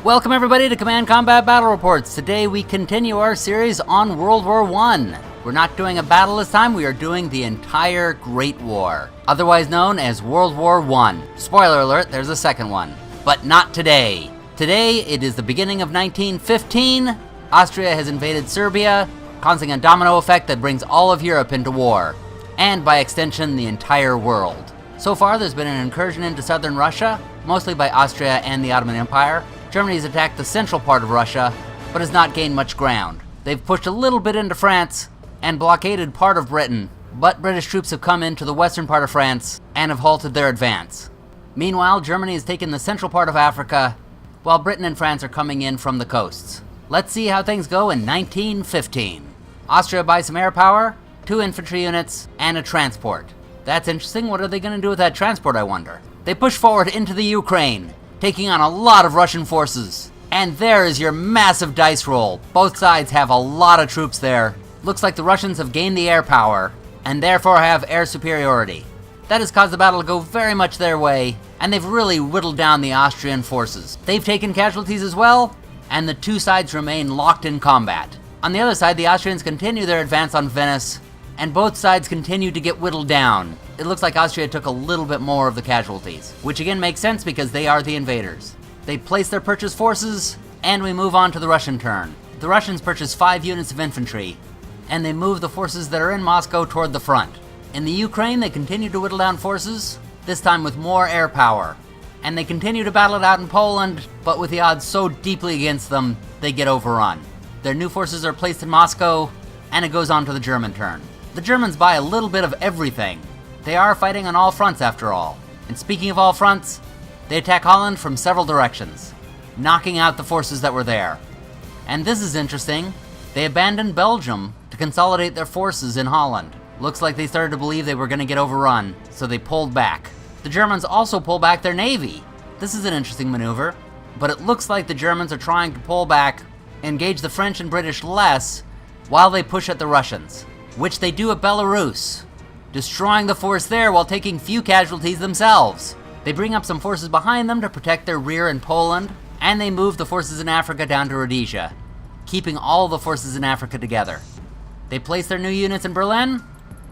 Welcome everybody to Command Combat Battle Reports. Today we continue our series on World War I. We're not doing a battle this time, we are doing the entire Great War, otherwise known as World War I. Spoiler alert, there's a second one. But not today. Today it is the beginning of 1915. Austria has invaded Serbia, causing a domino effect that brings all of Europe into war, and by extension the entire world. So far there's been an incursion into southern Russia, mostly by Austria and the Ottoman Empire. Germany has attacked the central part of Russia, but has not gained much ground. They've pushed a little bit into France and blockaded part of Britain, but British troops have come into the western part of France and have halted their advance. Meanwhile, Germany has taken the central part of Africa, while Britain and France are coming in from the coasts. Let's see how things go in 1915. Austria buys some air power, 2 infantry units, and a transport. That's interesting. What are they going to do with that transport, I wonder? They push forward into the Ukraine, taking on a lot of Russian forces. And there is your massive dice roll. Both sides have a lot of troops there. Looks like the Russians have gained the air power, and therefore have air superiority. That has caused the battle to go very much their way, and they've really whittled down the Austrian forces. They've taken casualties as well, and the two sides remain locked in combat. On the other side, the Austrians continue their advance on Venice, and both sides continue to get whittled down. It looks like Austria took a little bit more of the casualties, which again makes sense because they are the invaders. They place their purchased forces, and we move on to the Russian turn. The Russians purchase 5 units of infantry, and they move the forces that are in Moscow toward the front. In the Ukraine, they continue to whittle down forces, this time with more air power. And they continue to battle it out in Poland, but with the odds so deeply against them, they get overrun. Their new forces are placed in Moscow, and it goes on to the German turn. The Germans buy a little bit of everything. They are fighting on all fronts after all. And speaking of all fronts, they attack Holland from several directions, knocking out the forces that were there. And this is interesting, they abandoned Belgium to consolidate their forces in Holland. Looks like they started to believe they were going to get overrun, so they pulled back. The Germans also pull back their navy. This is an interesting maneuver, but it looks like the Germans are trying to pull back, engage the French and British less, while they push at the Russians, which they do at Belarus, destroying the force there while taking few casualties themselves. They bring up some forces behind them to protect their rear in Poland, and they move the forces in Africa down to Rhodesia, keeping all the forces in Africa together. They place their new units in Berlin,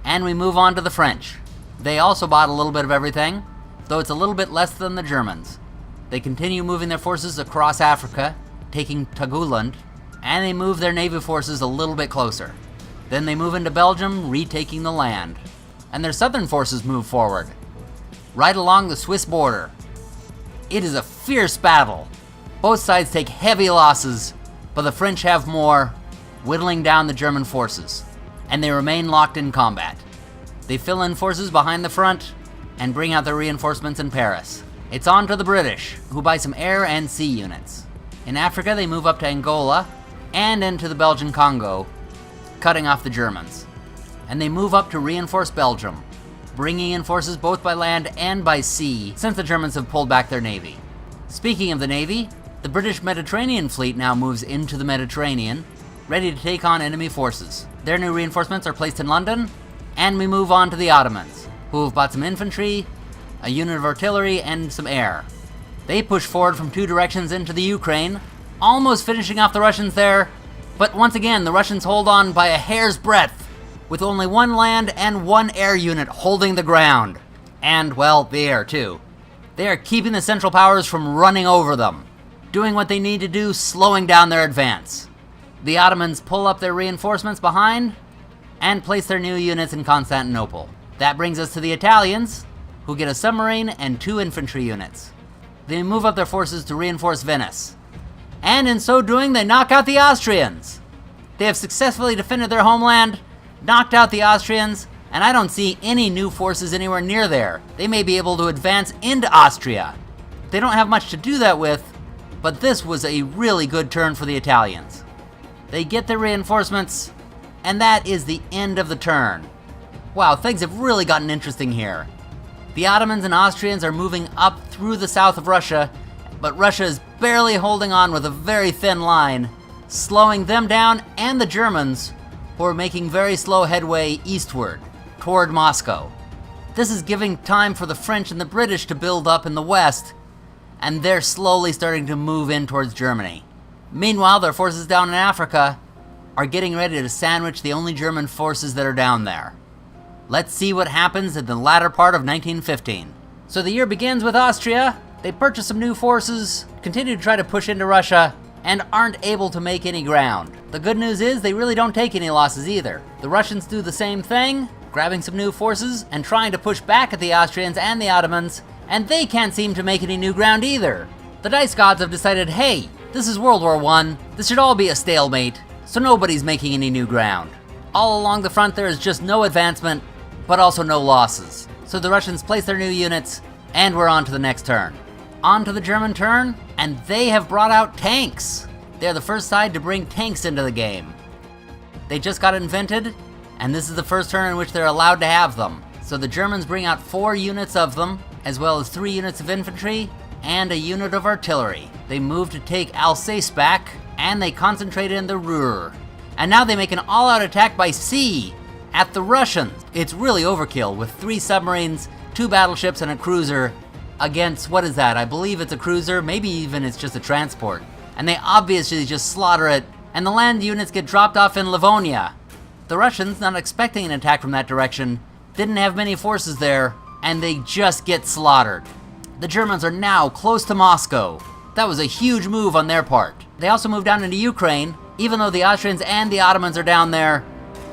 and we move on to the French. They also bought a little bit of everything, though it's a little bit less than the Germans. They continue moving their forces across Africa, taking Taguland, and they move their navy forces a little bit closer. Then they move into Belgium, retaking the land. And their southern forces move forward, right along the Swiss border. It is a fierce battle. Both sides take heavy losses, but the French have more, whittling down the German forces, and they remain locked in combat. They fill in forces behind the front, and bring out their reinforcements in Paris. It's on to the British, who buy some air and sea units. In Africa, they move up to Angola, and into the Belgian Congo, cutting off the Germans. And they move up to reinforce Belgium, bringing in forces both by land and by sea, since the Germans have pulled back their navy. Speaking of the navy, the British Mediterranean fleet now moves into the Mediterranean, ready to take on enemy forces. Their new reinforcements are placed in London, and we move on to the Ottomans, who have bought some infantry, a unit of artillery, and some air. They push forward from 2 directions into the Ukraine, almost finishing off the Russians there, but once again the Russians hold on by a hair's breadth, with only 1 land and 1 air unit holding the ground. And, well, the air too. They are keeping the Central Powers from running over them, doing what they need to do, slowing down their advance. The Ottomans pull up their reinforcements behind, and place their new units in Constantinople. That brings us to the Italians, who get a submarine and 2 infantry units. They move up their forces to reinforce Venice. And in so doing, they knock out the Austrians. They have successfully defended their homeland, knocked out the Austrians, and I don't see any new forces anywhere near there. They may be able to advance into Austria. They don't have much to do that with, but this was a really good turn for the Italians. They get their reinforcements, and that is the end of the turn. Wow, things have really gotten interesting here. The Ottomans and Austrians are moving up through the south of Russia, but Russia is barely holding on with a very thin line, slowing them down and the Germans, who are making very slow headway eastward, toward Moscow. This is giving time for the French and the British to build up in the west, and they're slowly starting to move in towards Germany. Meanwhile, their forces down in Africa are getting ready to sandwich the only German forces that are down there. Let's see what happens in the latter part of 1915. So the year begins with Austria. They purchase some new forces, continue to try to push into Russia, and aren't able to make any ground. The good news is they really don't take any losses either. The Russians do the same thing, grabbing some new forces and trying to push back at the Austrians and the Ottomans, and they can't seem to make any new ground either. The dice gods have decided, hey, this is World War I, this should all be a stalemate, so nobody's making any new ground. All along the front there is just no advancement, but also no losses. So the Russians place their new units, and we're on to the next turn. On to the German turn, and they have brought out tanks. They're the first side to bring tanks into the game. They just got invented, and this is the first turn in which they're allowed to have them. So the Germans bring out 4 units of them, as well as 3 units of infantry, and a unit of artillery. They move to take Alsace back, and they concentrate in the Ruhr. And now they make an all-out attack by sea at the Russians. It's really overkill with 3 submarines, 2 battleships, and a cruiser against, what is that? I believe it's a cruiser, maybe even it's just a transport. And they obviously just slaughter it, and the land units get dropped off in Livonia. The Russians, not expecting an attack from that direction, didn't have many forces there, and they just get slaughtered. The Germans are now close to Moscow. That was a huge move on their part. They also moved down into Ukraine. Even though the Austrians and the Ottomans are down there,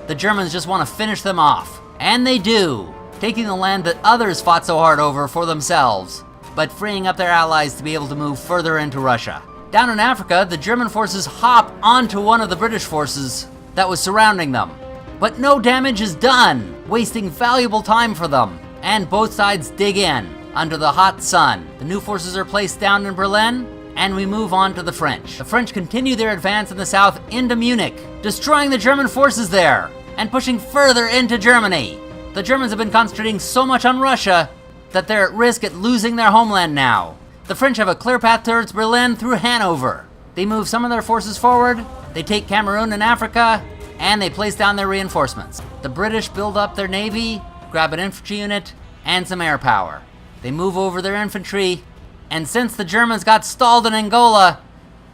the Germans just want to finish them off. And they do, taking the land that others fought so hard over for themselves, but freeing up their allies to be able to move further into Russia. Down in Africa, the German forces hop onto one of the British forces that was surrounding them. But no damage is done, wasting valuable time for them. And both sides dig in under the hot sun. The new forces are placed down in Berlin, and we move on to the French. The French continue their advance in the south into Munich, destroying the German forces there, and pushing further into Germany. The Germans have been concentrating so much on Russia that they're at risk at losing their homeland now. The French have a clear path towards Berlin through Hanover. They move some of their forces forward, they take Cameroon and Africa, and they place down their reinforcements. The British build up their navy, grab an infantry unit, and some air power. They move over their infantry, and since the Germans got stalled in Angola,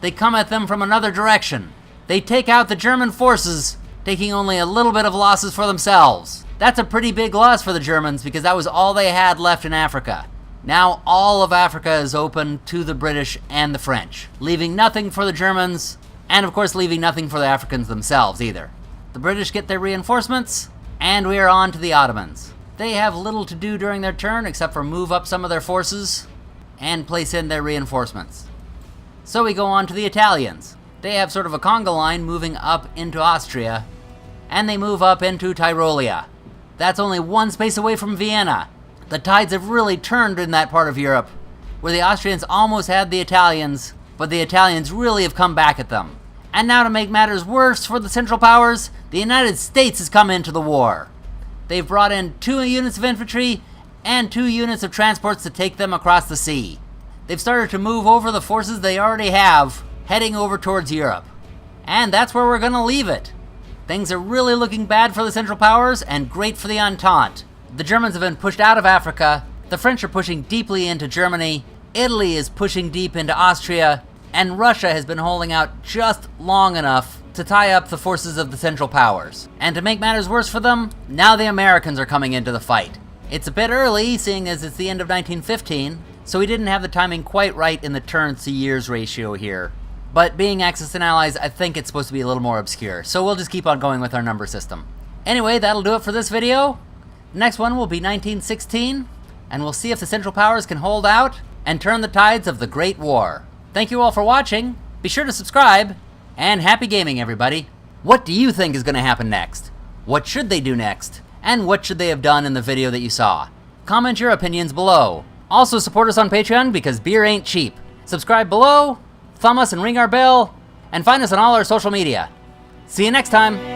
they come at them from another direction. They take out the German forces, taking only a little bit of losses for themselves. That's a pretty big loss for the Germans because that was all they had left in Africa. Now all of Africa is open to the British and the French, leaving nothing for the Germans, and of course leaving nothing for the Africans themselves either. The British get their reinforcements, and we are on to the Ottomans. They have little to do during their turn except for move up some of their forces and place in their reinforcements. So we go on to the Italians. They have sort of a conga line moving up into Austria, and they move up into Tyrolia. That's only one space away from Vienna. The tides have really turned in that part of Europe, where the Austrians almost had the Italians, but the Italians really have come back at them. And now to make matters worse for the Central Powers, the United States has come into the war. They've brought in 2 units of infantry and 2 units of transports to take them across the sea. They've started to move over the forces they already have, heading over towards Europe. And that's where we're gonna leave it. Things are really looking bad for the Central Powers and great for the Entente. The Germans have been pushed out of Africa, the French are pushing deeply into Germany, Italy is pushing deep into Austria, and Russia has been holding out just long enough to tie up the forces of the Central Powers. And to make matters worse for them, now the Americans are coming into the fight. It's a bit early, seeing as it's the end of 1915, so we didn't have the timing quite right in the turns to years ratio here. But being Axis and Allies, I think it's supposed to be a little more obscure, so we'll just keep on going with our number system. Anyway, that'll do it for this video. The next one will be 1916, and we'll see if the Central Powers can hold out and turn the tides of the Great War. Thank you all for watching, be sure to subscribe, and happy gaming everybody! What do you think is going to happen next? What should they do next? And what should they have done in the video that you saw? Comment your opinions below. Also support us on Patreon because beer ain't cheap. Subscribe below, thumb us and ring our bell, and find us on all our social media. See you next time!